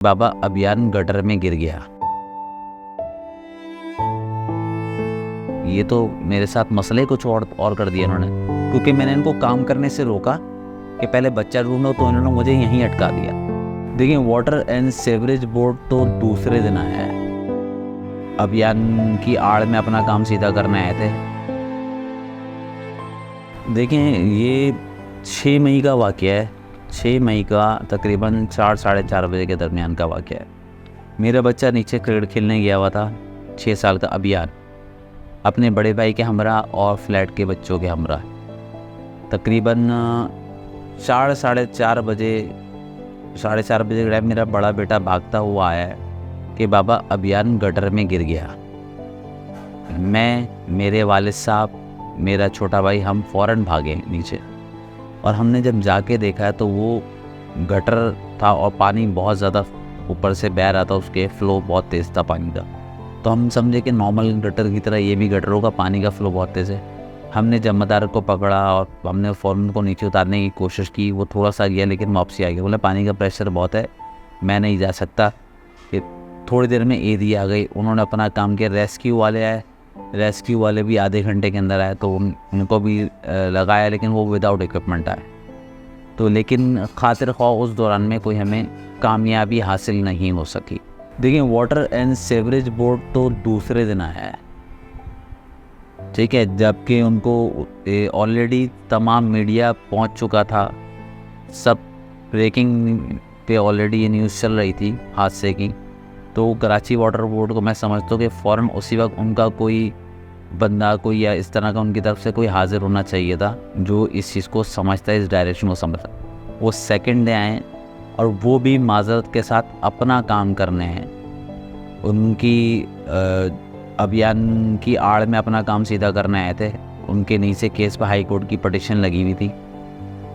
बाबा अभियान गटर में गिर गया। ये तो मेरे साथ मसले कुछ और कर दिया इन्होंने, क्योंकि मैंने इनको काम करने से रोका कि पहले बच्चा ढूंढो, तो इन्होंने मुझे यहीं अटका दिया। देखिए, वाटर एंड सीवरेज बोर्ड तो दूसरे दिन आया है। अभियान की आड़ में अपना काम सीधा करने आए थे। देखें, ये 6 मई का वाक़या है। 6 मई का तकरीबन 4 साढ़े 4 बजे के दरमियान का वाक़या है। मेरा बच्चा नीचे क्रिकेट खेलने गया हुआ था, 6 साल का अभियान, अपने बड़े भाई के हमरा और फ्लैट के बच्चों के हमरा। तकरीबन 4 साढ़े 4 बजे के टाइम मेरा बड़ा बेटा भागता हुआ आया है कि बाबा अभियान गटर में गिर गया। मैं, मेरे वालिद साहब, मेरा छोटा भाई, हम फ़ौरन भागे नीचे, और हमने जब जाके देखा है तो वो गटर था और पानी बहुत ज़्यादा ऊपर से बह रहा था, उसके फ़्लो बहुत तेज़ था पानी का। तो हम समझे कि नॉर्मल गटर की तरह ये भी गटर होगा, पानी का फ़्लो बहुत तेज़ है। हमने जमादार को पकड़ा और हमने फ़ौरन को नीचे उतारने की कोशिश की। वो थोड़ा सा गया लेकिन वापसी आ गया। बोले पानी का प्रेशर बहुत है, मैं नहीं जा सकता। कि थोड़ी देर में एडी आ गई, उन्होंने अपना काम किया। रेस्क्यू वाले आए, रेस्क्यू वाले भी आधे घंटे के अंदर आए, तो उनको भी लगाया, लेकिन वो विदाउट इक्विपमेंट आए। तो लेकिन खातिर ख्वाह उस दौरान में कोई हमें कामयाबी हासिल नहीं हो सकी। देखिए, वाटर एंड सीवरेज बोर्ड तो दूसरे दिन आया है, ठीक है, जबकि उनको ऑलरेडी तमाम मीडिया पहुंच चुका था। सब ब्रेकिंग पे ऑलरेडी ये न्यूज़ चल रही थी हादसे की। तो कराची वाटर बोर्ड को मैं समझता हूँ कि फ़ौरन उसी वक्त उनका कोई बंदा, कोई या इस तरह का उनकी तरफ से कोई हाजिर होना चाहिए था जो इस चीज़ को समझता है, इस डायरेक्शन को समझता। वो सेकंड डे आए और वो भी माजरत के साथ अपना काम करने हैं। उनकी अभियान की आड़ में अपना काम सीधा करने आए थे। उनके नीचे केस पर हाई कोर्ट की पटिशन लगी हुई थी।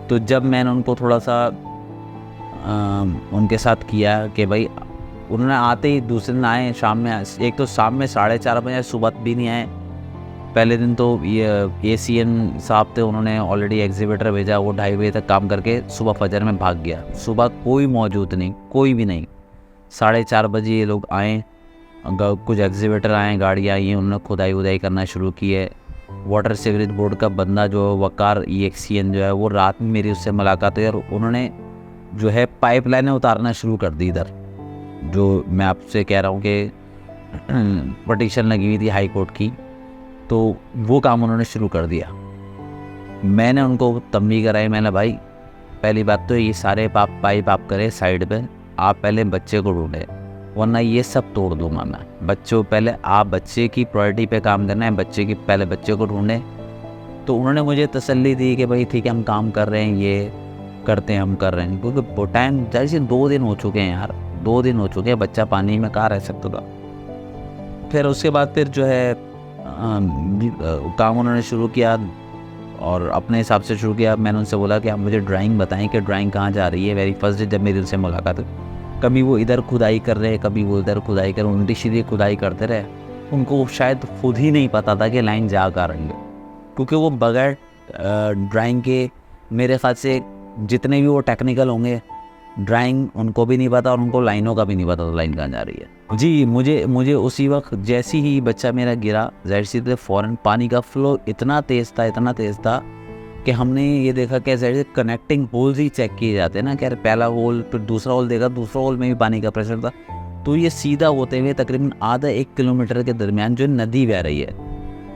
तो जब मैंने उनको थोड़ा सा उनके साथ किया कि भाई, उन्होंने आते ही दूसरे दिन आए शाम में। एक तो शाम में 4:30 बजे, सुबह भी नहीं आए। पहले दिन तो ये ACN साहब थे, उन्होंने ऑलरेडी एग्जीबिटर भेजा, वो 2:30 बजे तक काम करके सुबह फजर में भाग गया। सुबह कोई मौजूद नहीं, कोई भी नहीं। 4:30 बजे ये लोग आए, कुछ एग्जीबिटर आए, गाड़ियाँ आई हैं, उन्होंने खुदाई उदाई करना शुरू की है। वाटर सीवरेज बोर्ड का बंदा जो वकार EXCN जो है, वो रात में मेरी उससे मुलाकात हुई और उन्होंने जो है पाइपलाइनें उतारना शुरू कर दी इधर। जो मैं आपसे कह रहा हूँ कि पटिशन लगी हुई थी हाई कोर्ट की, तो वो काम उन्होंने शुरू कर दिया। मैंने उनको तंबीह कराई, मैंने भाई, पहली बात तो ये सारे पाइप आप करें साइड पे, आप पहले बच्चे को ढूंढे, वरना ये सब तोड़ दूंगा मैं। बच्चों पहले, आप बच्चे की प्रायोरिटी पे काम करना है, पहले बच्चे को ढूंढें। तो उन्होंने मुझे तसल्ली दी कि भाई ठीक है, हम काम कर रहे हैं, ये करते हैं, हम कर रहे हैं। क्योंकि टाइम जैसे 2 दिन हो चुके हैं यार, 2 दिन हो चुके हैं, बच्चा पानी में कहाँ रह सकता था। फिर उसके बाद फिर जो है काम उन्होंने शुरू किया और अपने हिसाब से शुरू किया। मैंने उनसे बोला कि आप मुझे ड्राइंग बताएं कि ड्राइंग कहाँ जा रही है। वेरी फर्स्ट डे जब मेरी उनसे मुलाकात हुई, कभी वो इधर खुदाई कर रहे, कभी वो इधर खुदाई कर, उल्टी सीधी खुदाई करते रहे। उनको शायद खुद ही नहीं पता था कि लाइन जा कर रही है, क्योंकि वो बगैर ड्राइंग के, मेरे ख्याल से जितने भी वो टेक्निकल होंगे, ड्राइंग उनको भी नहीं पता और उनको लाइनों का भी नहीं पता था लाइन कहाँ जा रही है। जी, मुझे उसी वक्त जैसे ही बच्चा मेरा गिरा, ज़ाहिर सी बात है, फ़ौरन पानी का फ्लो इतना तेज़ था कि हमने ये देखा कि ज़ाहिर से कनेक्टिंग होल्स ही चेक किए जाते हैं ना, कि पहला होल फिर दूसरा होल देखा, दूसरा होल में भी पानी का प्रेशर था। तो ये सीधा होते हुए तकरीबन आधा 1 किलोमीटर के दरमियान जो नदी बह रही है,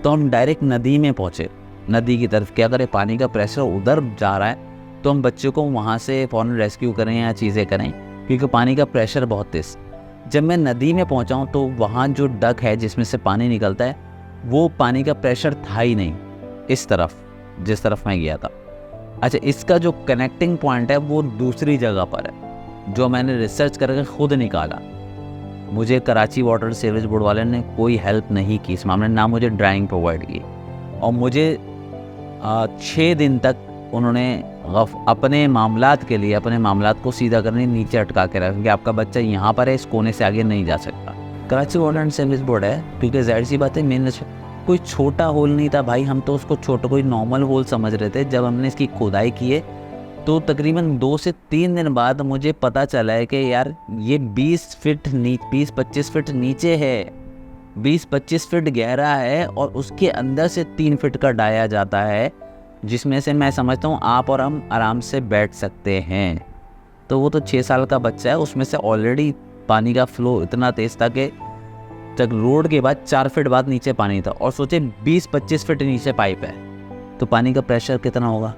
तो हम डायरेक्ट नदी में पहुँचे, नदी की तरफ। क्या करें, पानी का प्रेशर उधर जा रहा है तो हम बच्चे को वहाँ से फ़ौरन रेस्क्यू करें या चीज़ें करें, क्योंकि पानी का प्रेशर बहुत तेज़। जब मैं नदी में पहुँचा हूँ तो वहाँ जो डक है जिसमें से पानी निकलता है, वो पानी का प्रेशर था ही नहीं इस तरफ, जिस तरफ मैं गया था। अच्छा, इसका जो कनेक्टिंग पॉइंट है वो दूसरी जगह पर है, जो मैंने रिसर्च करके ख़ुद निकाला। मुझे कराची वाटर सीवरेज बोर्ड वाले ने कोई हेल्प नहीं की इस मामले में, ना मुझे ड्राइंग प्रोवाइड की। और मुझे 6 दिन तक उन्होंने अपने मामलात के लिए, अपने मामलात को सीधा करने नीचे अटका के रखा कि आपका बच्चा यहाँ पर है, इस कोने से आगे नहीं जा सकता। Karachi water and sewerage board है, क्योंकि ज़ाहिर सी बात है, मैंने कोई छोटा होल नहीं था भाई, हम तो उसको छोटा कोई नॉर्मल होल समझ रहे थे। जब हमने इसकी खुदाई की है तो तकरीबन 2 से 3 दिन बाद मुझे पता चला है कि यार ये 20-25 फीट नीचे है, 20-25 फीट गहरा है और उसके अंदर से 3 फीट का डाया जाता है, जिसमें से मैं समझता हूँ आप और हम आराम से बैठ सकते हैं। तो वो तो 6 साल का बच्चा है, उसमें से ऑलरेडी पानी का फ्लो इतना तेज़ था कि तक रोड के बाद 4 फीट बाद नीचे पानी था, और सोचे 20-25 फीट नीचे पाइप है, तो पानी का प्रेशर कितना होगा।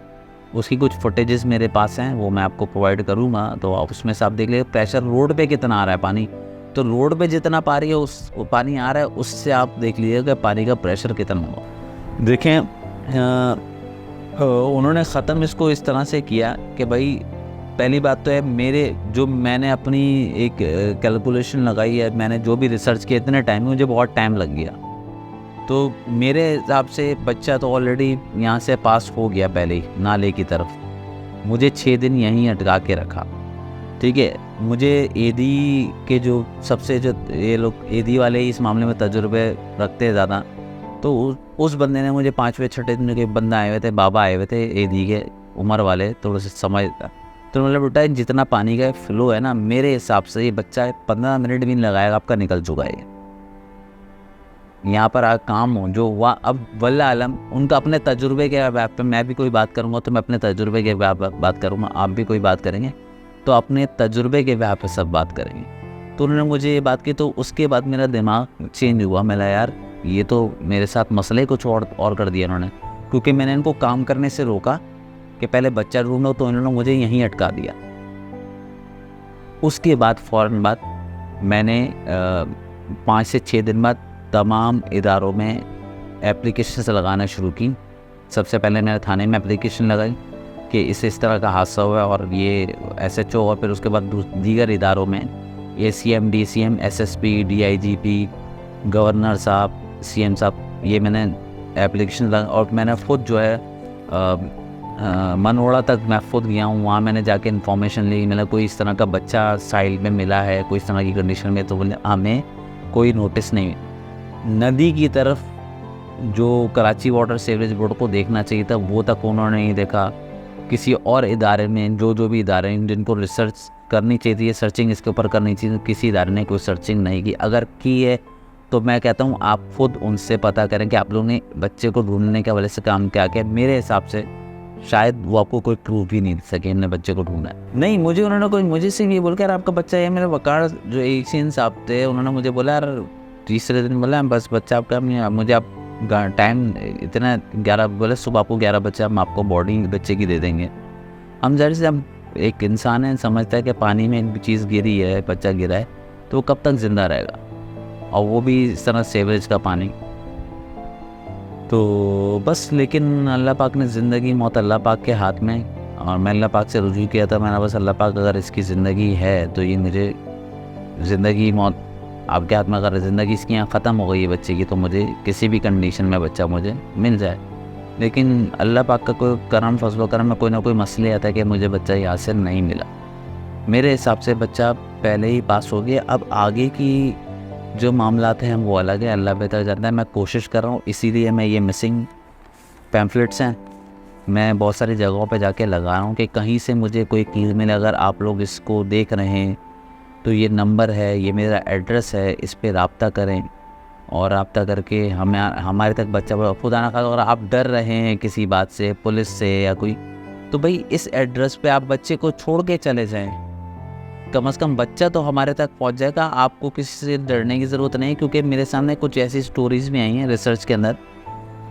उसकी कुछ फुटेजेस मेरे पास हैं, वो मैं आपको प्रोवाइड करूँगा, तो आप उसमें से आप देख लीजिए प्रेशर रोड पे कितना आ रहा है पानी। तो रोड पे जितना पानी है वो पानी आ रहा है, उससे आप देख लीजिएगा पानी का प्रेशर कितना होगा। देखें उन्होंने ख़त्म इसको इस तरह से किया कि भाई पहली बात तो है मैंने अपनी एक कैलकुलेशन लगाई है, मैंने जो भी रिसर्च किया इतने टाइम में मुझे बहुत टाइम लग गया। तो मेरे हिसाब से बच्चा तो ऑलरेडी यहाँ से पास हो गया पहले ही नाले की तरफ, मुझे 6 दिन यहीं अटका के रखा। ठीक है, मुझे एदी के जो ये लोग एदी वाले इस मामले में तजुर्बे रखते हैं ज़्यादा, तो उस बंदे ने मुझे 5वें 6ठे दिन के बंदा आए हुए थे, बाबा आए हुए थे एदी के उम्र वाले, थोड़े से समझ, तो मतलब बेटा जितना पानी का फ्लो है ना, मेरे हिसाब से ये बच्चा 15 मिनट भी नहीं लगाएगा आपका निकल चुका है। यहाँ पर काम हो जो हुआ, अब वल्लाह आलम उनका अपने तजुर्बे के बात पे, मैं भी कोई बात करूँगा तो मैं अपने तजुर्बे के बात करूँगा, आप भी कोई बात करेंगे तो अपने तजुर्बे के पे सब बात करेंगे। तो उन्होंने मुझे ये बात की, तो उसके बाद मेरा दिमाग चेंज हुआ। मैं यार ये तो मेरे साथ मसले कुछ और कर दिया इन्होंने, क्योंकि मैंने इनको काम करने से रोका कि पहले बच्चा रूम लो, तो इन्होंने मुझे यहीं अटका दिया। उसके बाद फ़ौरन बाद मैंने 5 से 6 दिन बाद तमाम इदारों में एप्लीकेशन लगाना शुरू की। सबसे पहले मैंने थाने में एप्लीकेशन लगाई कि इस तरह का हादसा हुआ, और ये SHO, और फिर उसके बाद दीगर इदारों में ACM, DCM, SSP, DIGP, governor साहब, CM साहब, ये मैंने एप्लीकेशन लगा। और मैंने खुद जो है मनोड़ा तक मैं खुद गया हूँ, वहाँ मैंने जाके इन्फॉर्मेशन ली, मतलब कोई इस तरह का बच्चा साइड में मिला है कोई इस तरह की कंडीशन में, तो बोले हमें कोई नोटिस नहीं। नदी की तरफ जो कराची वाटर सीवरेज बोर्ड को देखना चाहिए था वो तक उन्होंने नहीं देखा। किसी और इदारे में जो भी इदारे हैं जिनको रिसर्च करनी चाहिए, सर्चिंग इसके ऊपर करनी चाहिए, किसी इदारे ने कोई सर्चिंग नहीं की। अगर की है तो मैं कहता हूँ आप खुद उनसे पता करें कि आप लोगों ने बच्चे को ढूंढने के हवाले से काम क्या किया। मेरे हिसाब से शायद वो आपको कोई प्रूफ ही नहीं दे सके हमने बच्चे को ढूंढा है। नहीं, मुझे से ये बोल के यार आपका बच्चा है। मेरे वकार जो एशियन साहब थे उन्होंने मुझे बोला यार तीसरे दिन बोला बस बच्चा आपका, मुझे आप टाइम इतना 11 बोले सुबह आपको 11 बच्चे हम आपको बॉडी बच्चे की दे देंगे। हम जैसे से हम एक इंसान है समझता है कि पानी में एक चीज़ गिरी है, बच्चा गिरा है तो वो कब तक ज़िंदा रहेगा, और वो भी इस तरह सेवरेज का पानी। तो बस, लेकिन अल्लाह पाक ने ज़िंदगी मौत अल्लाह पाक के हाथ में, और मैं अल्लाह पाक से रुजू किया था। मैंने बस अल्लाह पाक अगर इसकी ज़िंदगी है तो ये मुझे ज़िंदगी मौत आपके हाथ में, अगर ज़िंदगी इसकी यहाँ ख़त्म हो गई है बच्चे की तो मुझे किसी भी कंडीशन में बच्चा मुझे मिल जाए। लेकिन अल्लाह पाक का कोई करम फजलो करम में कोई ना कोई मसले आता है कि मुझे बच्चा यहाँ से नहीं मिला। मेरे हिसाब से बच्चा पहले ही पास हो गया। अब आगे की जो मामलात हैं वो अलग है, अल्लाह बेहतर जानता है। मैं कोशिश कर रहा हूँ, इसीलिए मैं ये मिसिंग पैम्फलेट्स हैं मैं बहुत सारी जगहों पे जाके लगा रहा हूँ कि कहीं से मुझे कोई कीज़ मिले। अगर आप लोग इसको देख रहे हैं तो ये नंबर है, ये मेरा एड्रेस है, इस पर रब्ता करें और रब्ता करके हमारे तक बच्चा, खुदा ना खास्ता अगर आप डर रहे हैं किसी बात से, पुलिस से या कोई, तो भाई इस एड्रेस पे आप बच्चे को छोड़ के चले जाएं। कम से कम बच्चा तो हमारे तक पहुंच जाएगा, आपको किसी से डरने की ज़रूरत नहीं। क्योंकि मेरे सामने कुछ ऐसी स्टोरीज़ भी आई हैं रिसर्च के अंदर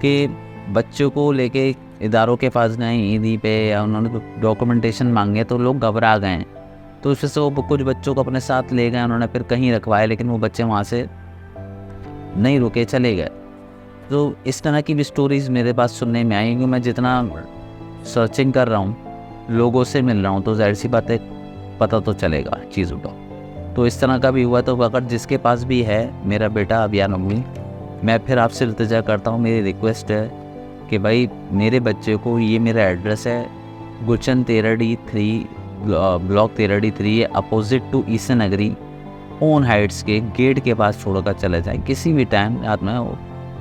कि बच्चों को लेके इदारों के पास गए ईदी पे, या उन्होंने डॉक्यूमेंटेशन मांगे तो लोग घबरा गए, तो उससे वो कुछ बच्चों को अपने साथ ले गए, उन्होंने फिर कहीं रखवाए, लेकिन वो बच्चे वहाँ से नहीं रुके, चले गए। तो इस तरह की भी स्टोरीज़ मेरे पास सुनने में आई, क्योंकि मैं जितना सर्चिंग कर रहा हूँ, लोगों से मिल रहा हूँ, तो जाहिर सी बात है पता तो चलेगा चीज़ों का। तो इस तरह का भी हुआ। तो अगर जिसके पास भी है मेरा बेटा अभियान उम्मी, मैं फिर आपसे इल्तिजा करता हूँ, मेरी रिक्वेस्ट है कि भाई मेरे बच्चे को, ये मेरा एड्रेस है Gulshan 13D3 block 13D3 opposite to Eesan Nagari ओन हाइट्स के गेट के पास छोड़कर चले जाएं। किसी भी टाइम रात में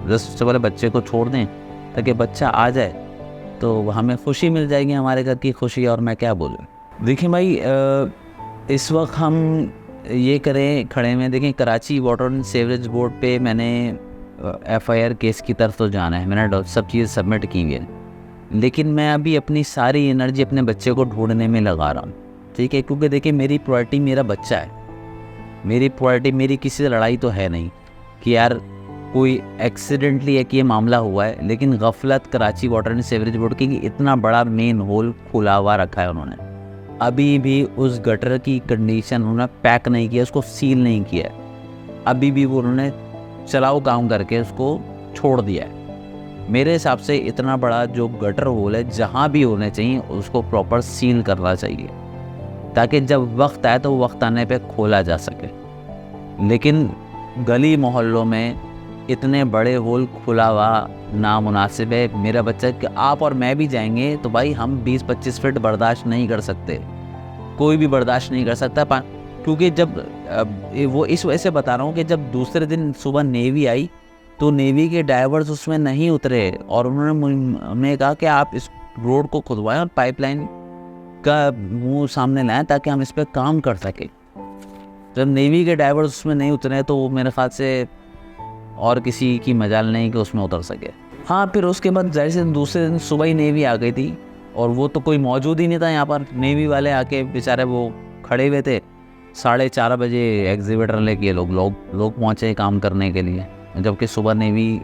सबसे पहले बच्चे को छोड़ दें ताकि बच्चा आ जाए, तो हमें खुशी मिल जाएगी, हमारे घर की खुशी, और मैं क्या बोलूँ। देखिए भाई, इस वक्त हम ये करें खड़े में, देखें Karachi water and sewerage board पे मैंने FIR केस की तरफ तो जाना है, मैंने सब चीज़ सबमिट की हुई है, लेकिन मैं अभी अपनी सारी एनर्जी अपने बच्चे को ढूंढने में लगा रहा हूँ, ठीक है। क्योंकि देखिए मेरी प्रायोरिटी मेरा बच्चा है, मेरी प्रायोरिटी, मेरी किसी से लड़ाई तो है नहीं कि यार कोई एक्सीडेंटली एक ये मामला हुआ है, लेकिन गफलत Karachi water and sewerage board की इतना बड़ा मेन होल खुला हुआ रखा है उन्होंने, अभी भी उस गटर की कंडीशन उन्होंने पैक नहीं किया, उसको सील नहीं किया है, अभी भी वो उन्होंने चलाओ काम करके उसको छोड़ दिया है। मेरे हिसाब से इतना बड़ा जो गटर होल है, जहाँ भी होने चाहिए उसको प्रॉपर सील करना चाहिए, ताकि जब वक्त आए तो वक्त आने पे खोला जा सके। लेकिन गली मोहल्लों में इतने बड़े होल खुला हुआ नामुनासिब है। मेरा बच्चा कि आप और मैं भी जाएंगे तो भाई हम 20-25 फीट बर्दाश्त नहीं कर सकते, कोई भी बर्दाश्त नहीं कर सकता। क्योंकि जब वो इस वजह से बता रहा हूँ कि जब दूसरे दिन सुबह नेवी आई तो नेवी के डाइवर्स उसमें नहीं उतरे, और उन्होंने कहा कि आप इस रोड को खुदवाएं और पाइपलाइन का मुंह सामने लाएं ताकि हम इस पर काम कर सकें। जब नेवी के डाइवर्स उसमें नहीं उतरे तो मेरे ख्याल से और किसी की मजाल नहीं कि उसमें उतर सके। हाँ, फिर उसके बाद जाहिर से दूसरे दिन सुबह ही नेवी आ गई थी, और वो तो कोई मौजूद ही नहीं था यहाँ पर। नेवी वाले आके बेचारे वो खड़े हुए थे, 4:30 बजे एग्जीबिटर लेके लोग पहुँचे काम करने के लिए, जबकि सुबह नेवी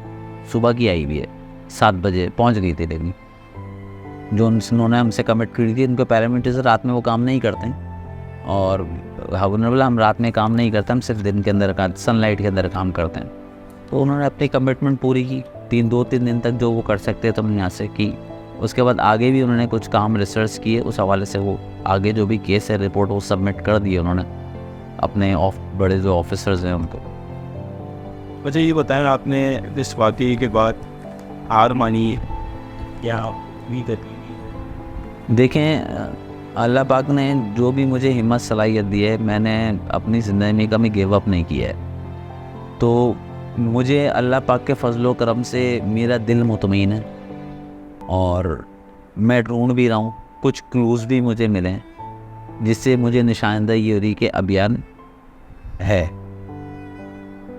सुबह की आई हुई है, 7 बजे पहुँच गई थी नेवी। जो उन्होंने हमसे कमिट करी थी, उनके पैरामीटर्स रात में वो काम नहीं करते हैं, और हम रात में काम नहीं करते, हम सिर्फ दिन के अंदर सनलाइट के अंदर काम करते हैं। तो उन्होंने अपनी कमिटमेंट पूरी की, 2-3 दिन तक जो वो कर सकते तो हमने यहाँ से की। उसके बाद आगे भी उन्होंने कुछ काम रिसर्च किए, उस हवाले से वो आगे जो भी केस है रिपोर्ट वो सबमिट कर दी उन्होंने अपने बड़े जो ऑफिसर्स हैं उनको। मुझे ये बताया आपने इस वाक़ये के बाद हार मानी या उम्मीद है? देखें, अल्लाह पाक ने जो भी मुझे हिम्मत सलाहियत दी है, मैंने अपनी ज़िंदगी में कभी गिव अप नहीं किया है। तो मुझे अल्लाह पाक के फजलो करम से मेरा दिल मुतमईन है, और मैं ढूंढ भी रहा हूँ, कुछ क्लूज़ भी मुझे मिले हैं जिससे मुझे निशानदही हो रही कि अभियान है।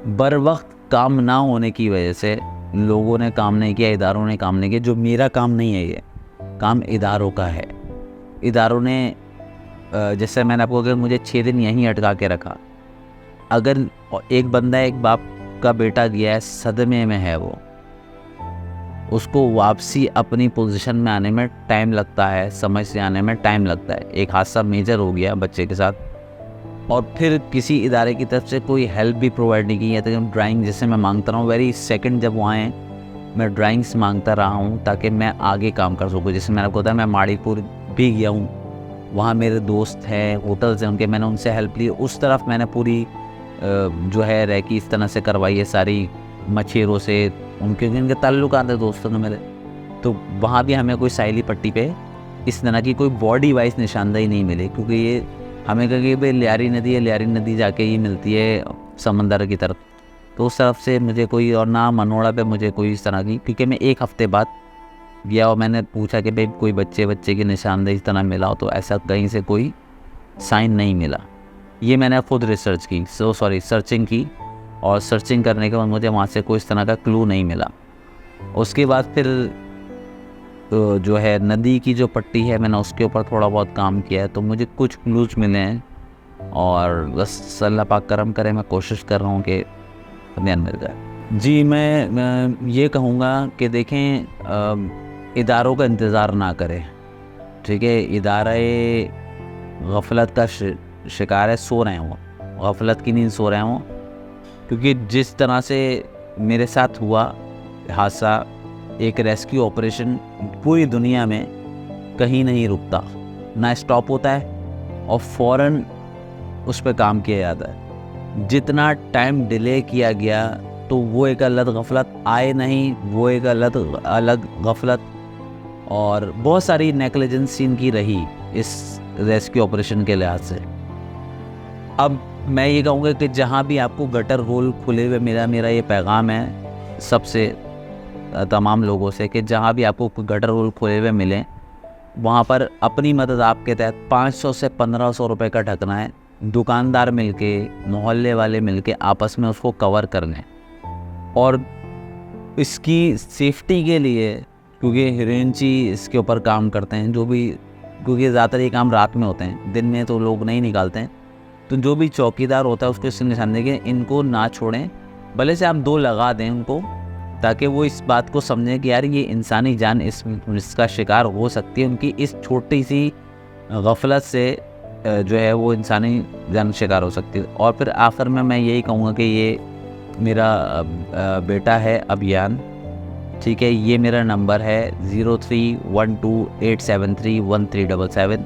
बर वक्त काम ना होने की वजह से लोगों ने काम नहीं किया, इदारों ने काम नहीं किया। जो मेरा काम नहीं है, ये काम इदारों का है। इदारों ने जैसे मैंने आपको अगर मुझे 6 दिन यहीं अटका के रखा, अगर एक बंदा, एक बाप का बेटा गया है, सदमे में है, वो उसको वापसी अपनी पोजीशन में आने में टाइम लगता है, समझ से आने में टाइम लगता है। एक हादसा मेजर हो गया बच्चे के साथ, और फिर किसी इदारे की तरफ से कोई हेल्प भी प्रोवाइड नहीं की है। तो ड्राइंग जैसे मैं मांगता रहा हूँ, वेरी सेकंड जब वो आए, मैं ड्राइंग्स मांगता रहा हूँ ताकि मैं आगे काम कर सकूँ। जैसे मैंने आपको बताया, मैं माड़ीपुर भी गया हूँ, वहाँ मेरे दोस्त हैं, होटल्स हैं उनके, मैंने उनसे हेल्प ली। उस तरफ मैंने पूरी जो है रैकी इस तरह से करवाई है सारी मछेरों से, उनके ताल्लुकात है दोस्तों ने मेरे। तो वहाँ भी हमें कोई साइली पट्टी पे इस तरह की कोई बॉडी वाइज निशानदेही नहीं मिली, क्योंकि ये हमें कहा कि भाई लियारी नदी है, लियारी नदी जाके ही मिलती है समंदर की तरफ, तो उस तरफ से मुझे कोई, और ना मनोड़ा पे मुझे कोई इस तरह की, क्योंकि मैं 1 हफ्ते बाद गया और मैंने पूछा कि भाई कोई बच्चे की निशानदेही इस तरह मिला हो, तो ऐसा कहीं से कोई साइन नहीं मिला। ये मैंने खुद रिसर्च की, सर्चिंग की, और सर्चिंग करने के बाद मुझे वहाँ से कोई इस तरह का क्लू नहीं मिला। उसके बाद फिर तो जो है नदी की जो पट्टी है, मैंने उसके ऊपर थोड़ा बहुत काम किया है, तो मुझे कुछ क्लूज मिले हैं, और बस अल्लाह पाक करम करे, मैं कोशिश कर रहा हूँ कि ध्यान मिल जाए। जी, मैं ये कहूँगा कि देखें, इदारों का इंतज़ार ना करें, ठीक है। इदारे गफलत का शिकार है, सो रहे हों, गफलत की नींद सो रहे हों, क्योंकि जिस तरह से मेरे साथ हुआ हादसा, एक रेस्क्यू ऑपरेशन पूरी दुनिया में कहीं नहीं रुकता, ना स्टॉप होता है, और फ़ौरन उस पर काम किया जाता है। जितना टाइम डिले किया गया तो वो एक अलग गफलत, आए नहीं वो एक अलग गफलत, और बहुत सारी नेग्लिजेंस इनकी रही इस रेस्क्यू ऑपरेशन के लिहाज से। अब मैं ये कहूँगा कि जहाँ भी आपको गटर होल खुले हुए, मेरा ये पैगाम है सबसे, तमाम लोगों से कि जहाँ भी आपको कोई गटर रोल खोले हुए मिलें, वहाँ पर अपनी मदद आपके तहत 500 से 1500 रुपये का ढकना है। दुकानदार मिलके, मोहल्ले वाले मिलके आपस में उसको कवर कर लें। और इसकी सेफ्टी के लिए, क्योंकि हिरेंची इसके ऊपर काम करते हैं, जो भी, क्योंकि ज़्यादातर ये काम रात में होते हैं, दिन में तो लोग नहीं निकालते हैं, तो जो भी चौकीदार होता है उसको इससे निशान देंगे इनको ना छोड़ें। भले से आप 2 लगा दें उनको, ताकि वो इस बात को समझें कि यार ये इंसानी जान इसका शिकार हो सकती है। उनकी इस छोटी सी गफलत से जो है वो इंसानी जान शिकार हो सकती है। और फिर आखिर में मैं यही कहूँगा कि ये मेरा बेटा है अभियान, ठीक है। ये मेरा नंबर है 0312873137।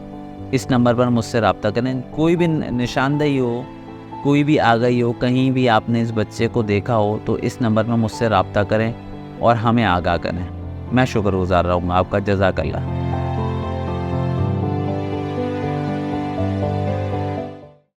इस नंबर पर मुझसे रब्ता करें। कोई भी निशानदेही हो, कोई भी आ गई हो, कहीं भी आपने इस बच्चे को देखा हो, तो इस नंबर पर मुझसे रब्ता करें और हमें आगाह करें। मैं शुक्रगुज़ार रहूँगा आपका। जज़ाकल्लाह।